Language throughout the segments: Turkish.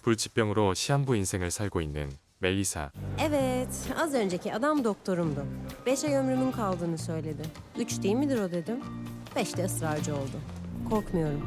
불치병으로 시한부 인생을 살고 있는 멜리사. Evet, az önceki adam doktorumdu. 5 ay ömrümün kaldığını söyledi. 3 değil midir o dedim. 5 de ısrarcı oldu. Korkmuyorum.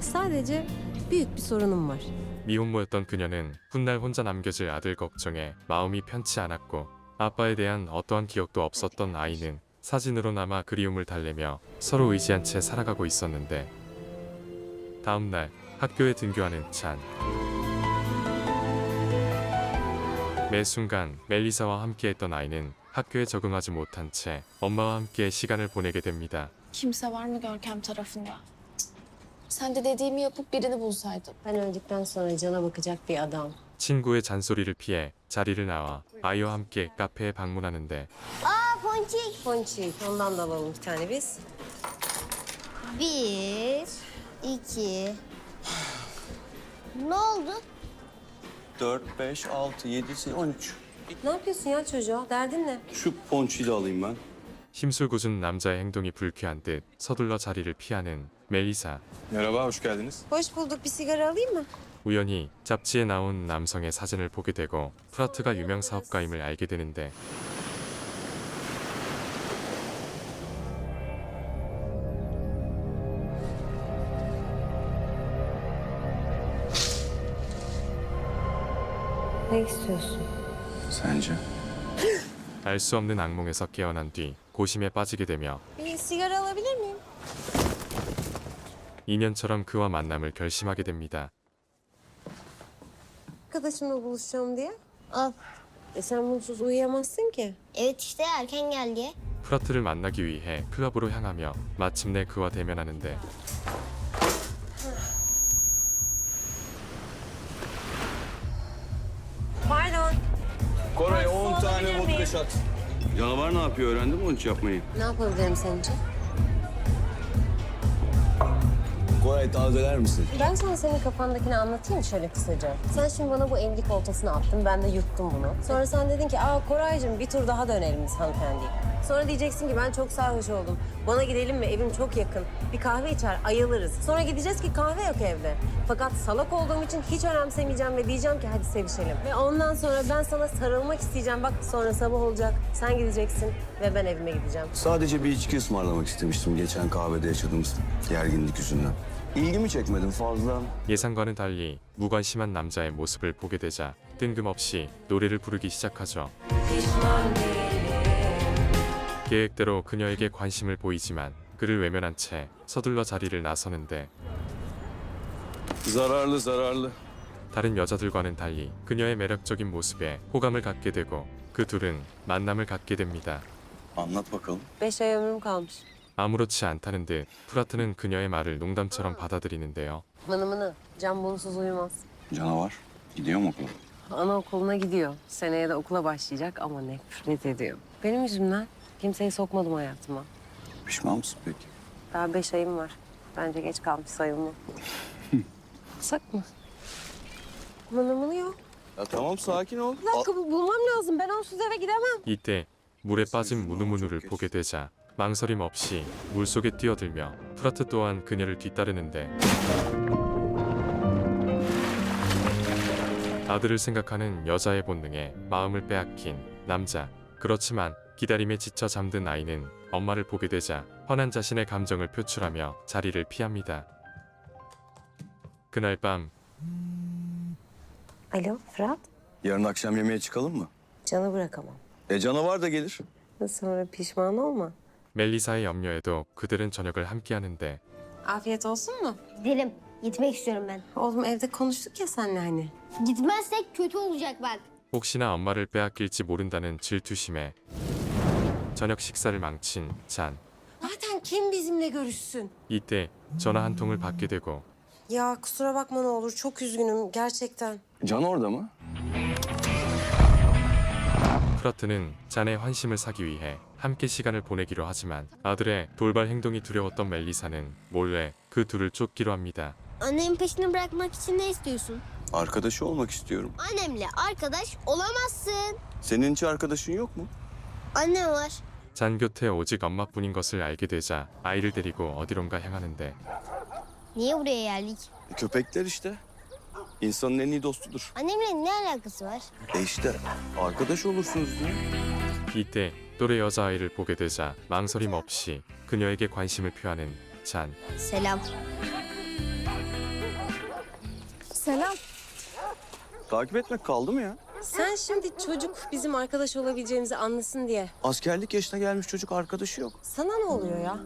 Sadece büyük bir sorunum var. 미혼모였던 그녀는 훗날 혼자 남겨질 아들 걱정에 마음이 편치 않았고 아빠에 대한 어떠한 기억도 없었던 아이는 사진으로나마 그리움을 달래며 서로 의지한 채 살아가고 있었는데 다음날 학교에 등교하는 찬. 매 순간 멜리사와 함께했던 아이는 학교에 적응하지 못한 채 엄마와 함께 시간을 보내게 됩니다. Kimse var mı Görkem tarafında? Sen de dediğimi yapıp birini bulsaydın. Ben öldükten sonra cana bakacak bir adam. 친구의 잔소리를 피해 자리를 나와 아이와 함께 카페에 방문하는데 Ponçik. Ponçik, ondan da alalım bir tane biz. 1, 2. Ne oldu? 4, 5, 6, 7, 13. Ne yapıyorsun ya çocuğa? Derdin ne? Şu ponçiyi de alayım ben. 심술궂은 남자의 행동이 불쾌한 듯 서둘러 자리를 피하는 멜리사. Merhaba, hoş geldiniz. Hoş bulduk. Bir sigara alayım mı? 우연히 잡지에 나온 남성의 사진을 보게 되고 프라트가 유명 사업가임을 알게 되는데 Ne istiyorsun? Sence? 알 수 없는 악몽에서 깨어난 뒤 고심에 빠지게 되며 Bir sigara alabilir miyim? 2년처럼 그와 만남을 결심하게 됩니다. Arkadaşımla buluşacağım diye. Al. Sen mutsuz uyuyamazsın ki. Evet işte erken geldi. 프라트를 만나기 위해 클럽으로 향하며 마침내 그와 대면하는데 Pardon. Koray Ay, 10 tane olabilir vodka miyim? shot. Canavar ne yapıyor, öğrendin mi onu hiç yapmayı? Ne yapabilirim senin için? Koray tazeler misin? Ben sana senin kafandakini anlatayım şöyle kısaca. Sen şimdi bana bu evlilik oltasını attın, ben de yuttum bunu. Sonra sen dedin ki, Koraycığım bir tur daha dönelim biz hanımefendiye. Sonra diyeceksin ki ben çok sarhoş oldum. Bana gidelim mi? Evim çok yakın. Bir kahve içer, ayılırız. Sonra gideceğiz ki kahve yok evde. Fakat salak olduğum için hiç önemsemeyeceğim ve diyeceğim ki hadi sevişelim. Ve ondan sonra ben sana sarılmak isteyeceğim. Bak sonra sabah olacak, sen gideceksin ve ben evime gideceğim. Sadece bir içki ısmarlamak istemiştim geçen kahvede yaşadığımız gerginlik yüzünden. İlgimi çekmedin fazla. 예상과는 달리 무관심한 남자의 모습을 보게 되자 뜬금없이 노래를 부르기 시작하죠. 계획대로 그녀에게 관심을 보이지만 그를 외면한 채 서둘러 자리를 나서는데 Zararlı zararlı. 다른 여자들과는 달리 그녀의 매력적인 모습에 호감을 갖게 되고 그 둘은 만남을 갖게 됩니다. Anlat bakalım. 5 ay ömrüm kalmış. 아무렇지 않다는 듯 프라트는 그녀의 말을 농담처럼 받아들이는데요. Mını mını, can bunsuz uyumaz. Canavar. Gidiyor mu okula? Anaokuluna gidiyor. Seneye de okula başlayacak ama nefret ediyor. Benim yüzümden kimseyi sokmadım hayatıma. Pişman mısın peki? Daha 5 ayım var. Bence geç kalmış sayılma. Sak mı? Mını mını yok. Ya tamam sakin ol. Bir dakika bulmam lazım. Ben onsuz eve gidemem. 이때 물에 빠진 무누무누를 보게 되자 망설임 없이 물속에 뛰어들며 프라트 또한 그녀를 뒤따르는데 아들을 생각하는 여자의 본능에 마음을 빼앗긴 남자. 그렇지만 기다림에 지쳐 잠든 아이는 엄마를 보게 되자 화난 자신의 감정을 표출하며 자리를 피합니다. 그날 밤 Alo Fırat. Yarın akşam yemeğe çıkalım mı? Canı bırakamam. Canavar da gelir. Sonra pişman olma. 멜리사의 염려에도 그들은 저녁을 함께하는데 Afiyet olsun mu? Gidelim. Gitmek istiyorum ben. Oğlum evde konuştuk ya seninle hani. Gitmezsek kötü olacak bak. 혹시나 엄마를 빼앗길지 모른다는 질투심에 저녁 식사를 망친 잔. Zaten kim bizimle görüşsün? 이때 전화 한 통을 받게 되고 Ya kusura bakma ne olur. Çok üzgünüm gerçekten. Can orada mı? 프라트는 잔의 환심을 사기 위해 함께 시간을 보내기로 하지만 아들의 돌발 행동이 두려웠던 멜리사는 몰래 그 둘을 쫓기로 합니다. Annemin peşini bırakmak için ne istiyorsun? Arkadaşı olmak istiyorum. Annemle arkadaş olamazsın. Senin hiç arkadaşın yok mu? Annem var. 잔 곁에 오직 엄마뿐인 것을 알게 되자 아이를 데리고 어디론가 향하는데 Niye buraya geldik? Köpekler işte. İnsanın en iyi dostudur. Annemle ne alakası var? İşte arkadaş olursunuz diye. 이때 또래 여자아이를 보게 되자 망설임 없이 그녀에게 관심을 표하는 잔. Selam. Selam. Takip etmek kaldı mı ya? Sen şimdi çocuk bizim arkadaş olabileceğimizi anlasın diye. Askerlik yaşına gelmiş çocuk arkadaşı yok. Sana ne oluyor ya?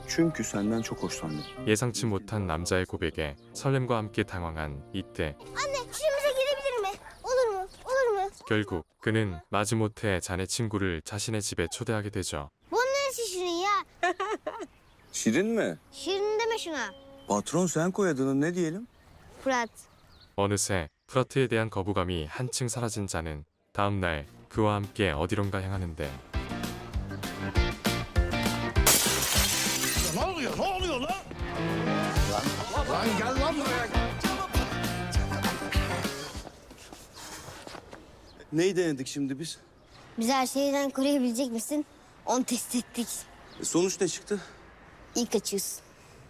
Çünkü senden çok hoşlandım. 예상치 못한 남자의 고백에 설렘과 함께 당황한 이때 Anne işimize girebilir mi? Olur mu? Olur mu? 결국 그는 마지못해 잔의 친구를 자신의 집에 초대하게 되죠. Bunun neresi şirin ya? Şirin mi? Şirin deme şuna. Patron sen koy adını ne diyelim? Fırat. 어느새 프라트에 대한 거부감이 한층 사라진 잔은 다음 날 그와 함께 어디론가 향하는데 Ne oluyor? Ne oluyor lan? Lan gel lan buraya. Neyi denedik şimdi biz? Bizi her şeyden koruyabilecek misin? Onu test ettik. Sonuç ne çıktı? İyi kaçıyorsun.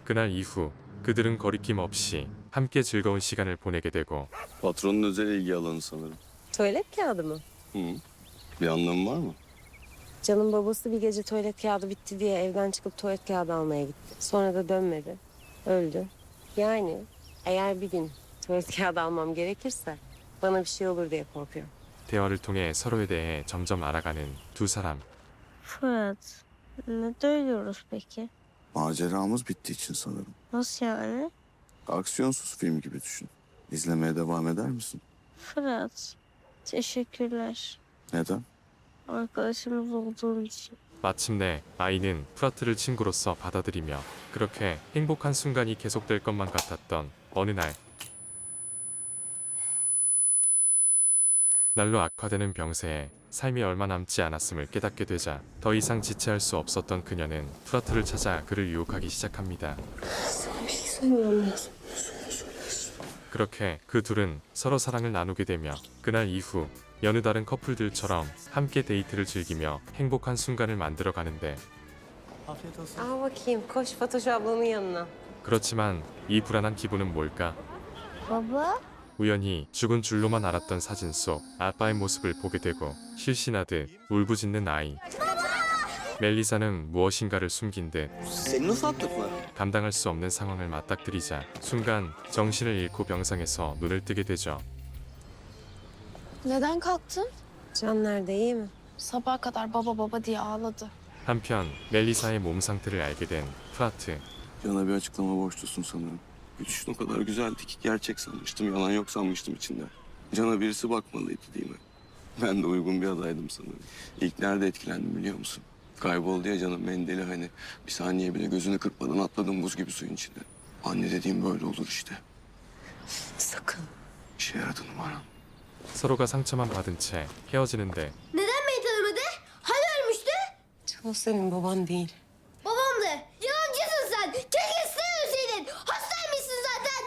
그날 이후 그들은 거리낌 없이 함께 즐거운 시간을 보내게 되고 Patronun özel ilgi alanı sanırım. Tuvalet kağıdı mı? Hı. Bir anlamı var mı? Can'ın babası bir gece tuvalet kağıdı bitti diye evden çıkıp tuvalet kağıdı almaya gitti. Sonra da dönmedi. Öldü. Yani eğer bir gün tuvalet kağıdı almam gerekirse bana bir şey olur diye korkuyorum. 대화를 통해 서로에 대해 점점 알아가는 두 사람. Fırat. Ne söylüyoruz peki? Maceramız bittiği için sanırım. Nasıl yani? Aksiyonsuz film gibi düşün. İzlemeye devam eder misin? Fırat. Teşekkürler. Neden? Arkadaşımız olduğun için. 마침내 아이는 프라트를 친구로서 받아들이며 그렇게 행복한 순간이 계속될 것만 같았던 어느 날 날로 악화되는 병세에 삶이 얼마 남지 않았음을 깨닫게 되자 더 이상 지체할 수 없었던 그녀는 프라트를 찾아 그를 유혹하기 시작합니다. 그렇게 그 둘은 서로 사랑을 나누게 되며 그날 이후 여느 다른 커플들처럼 함께 데이트를 즐기며 행복한 순간을 만들어 가는데 Al bakayım koş Fatoş ablanın yanına. 그렇지만 이 불안한 기분은 뭘까? Baba. 우연히 죽은 줄로만 알았던 사진 속 아빠의 모습을 보게 되고 실신하듯 울부짖는 아이. 멜리사는 무엇인가를 숨긴 듯 Seni nasıl atlatma? 감당할 수 없는 상황을 맞닥뜨리자 순간 정신을 잃고 병상에서 눈을 뜨게 되죠. Neden kalktın? Can nerede iyi mi? Sabaha kadar baba baba diye ağladı. 한편 멜리사의 몸 상태를 알게 된 프라트. Cana bir açıklama borçlusun sanırım. Gülüşün o kadar güzeldi ki gerçek sanmıştım, yalan yok sanmıştım içinde. Cana birisi bakmalıydı değil mi? Ben de uygun bir adaydım sanırım. İlk nerede etkilendim biliyor musun? Kayboldu ya canım mendili hani. Bir saniye bile gözünü kırpmadan atladım buz gibi suyun içine. Anne dediğim böyle olur işte. Sakın. İşe yaradı numaram. 서로가 상처만 받은 채 헤어지는데 Neden beni tanımadı? Hani ölmüştü? Can o senin baban değil. Babamdı. Yalancısın sen. Keşke sen ölseydin. Hastaymışsın zaten.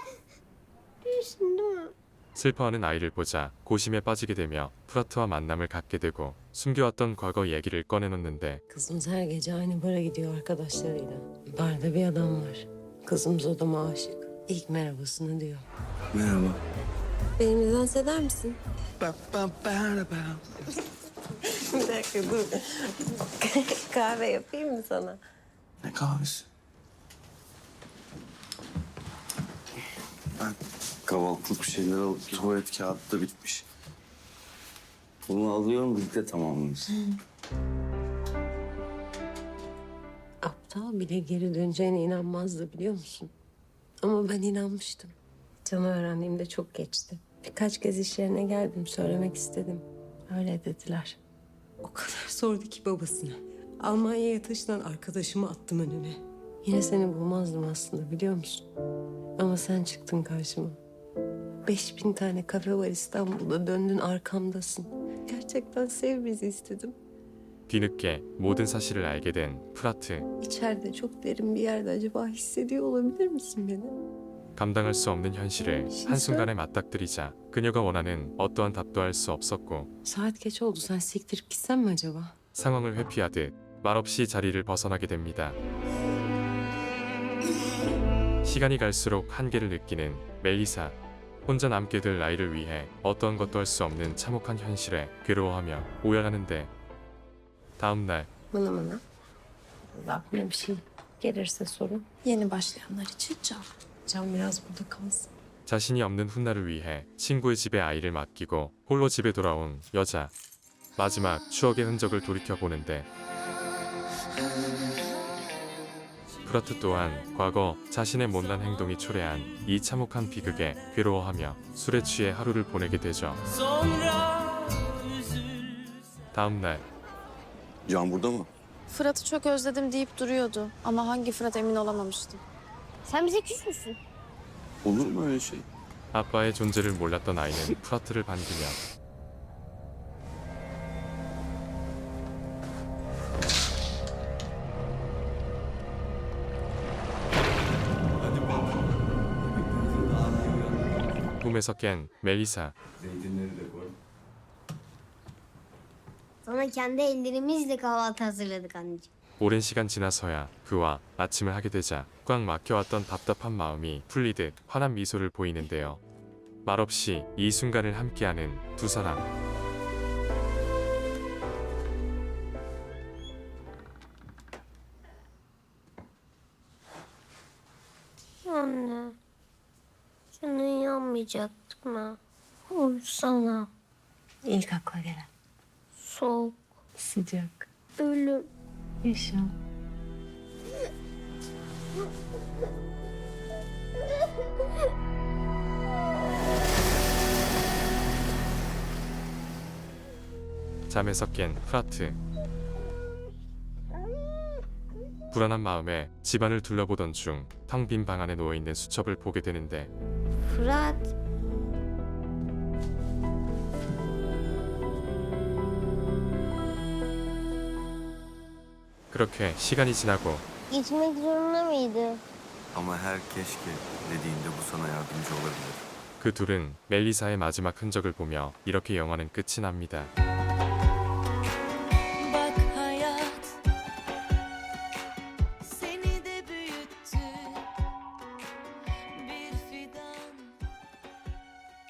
Değilsin değil mi? 슬퍼하는 아이를 보자 고심에 빠지게 되며 프라트와 만남을 갖게 되고 숨겨왔던 과거 얘기를 꺼내놓는데 Kızımız her gece aynı bara gidiyor arkadaşlarıyla. Barda bir adam var. Kızımız adama aşık. İlk merhabasını diyor. Merhaba. Benimle dans eder misin? Bir dakika dur. Kahve yapayım mı sana? Ne kahvesi? Ben kahvaltılık bir şeyler alıp tuvalet kağıdı da bitmiş. Bunu alıyorum birlikte tamamlıyoruz. Aptal bile geri döneceğine inanmazdı biliyor musun? Ama ben inanmıştım. Can'ı öğrendiğimde çok geçti. Birkaç kez iş yerine geldim, söylemek istedim. Öyle dediler. O kadar sordu ki babasına. Almanya'ya taşınan arkadaşımı attım önüne. Yine seni bulmazdım aslında biliyor musun? Ama sen çıktın karşıma. 5000 tane kafe var İstanbul'da, döndün arkamdasın. Gerçekten sev bizi istedim. 뒤늦게 모든 사실을 알게 된 프라트. İçeride çok derin bir yerde acaba hissediyor olabilir misin beni? 감당할 수 없는 현실을 한순간에 맞닥뜨리자 그녀가 원하는 어떠한 답도 할 수 없었고 Saat geç oldu. Sen siktirip gitsen mi acaba? 상황을 회피하듯 말없이 자리를 벗어나게 됩니다. 시간이 갈수록 한계를 느끼는 멜리사. 혼자 남게 될 아이를 위해 어떤 것도 할 수 없는 참혹한 현실에 괴로워하며 오열하는데 다음 날 Mına. Aklına bir şey gelirse sorun. Yeni başlayanlar için can. Can biraz burada kalsın. 자신이 없는 훗날을 위해 친구의 집에 아이를 맡기고 홀로 집에 돌아온 여자. 마지막 추억의 흔적을 돌이켜 보는데 프라트 또한 과거 자신의 못난 행동이 초래한 이 참혹한 비극에 괴로워하며 술에 취해 하루를 보내게 되죠. 다음 날 Can burada mı? Fırat'ı çok özledim deyip duruyordu. Ama hangi Fırat emin olamamıştım. Sen bize küs müsün? Olur mu öyle şey? 아빠의 존재를 몰랐던 아이는 프라트를 반기며 꿈에서 깬 멜리사. Sana kendi ellerimizle kahvaltı hazırladık anneciğim. 오랜 시간 지나서야 그와 아침을 하게 되자 꽉 막혀왔던 답답한 마음이 풀리듯 환한 미소를 보이는데요. 말없이 이 순간을 함께하는 두 사람. Anne, sen uyanmayacaktık mı? Uyusana. İlk akla gelen. Soğuk, Sıcak. ölüm. Yaşa. 잠에서 깬 프라트. 불안한 마음에 집안을 둘러보던 중 텅 빈 방 안에 누워있는 수첩을 보게 되는데 Fırat. 그렇게 시간이 지나고 Gitmek zorunda mıydı? Ama her keşke dediğinde bu sana yardımcı olabilir. 그 둘은 멜리사의 마지막 흔적을 보며 이렇게 영화는 끝이 납니다.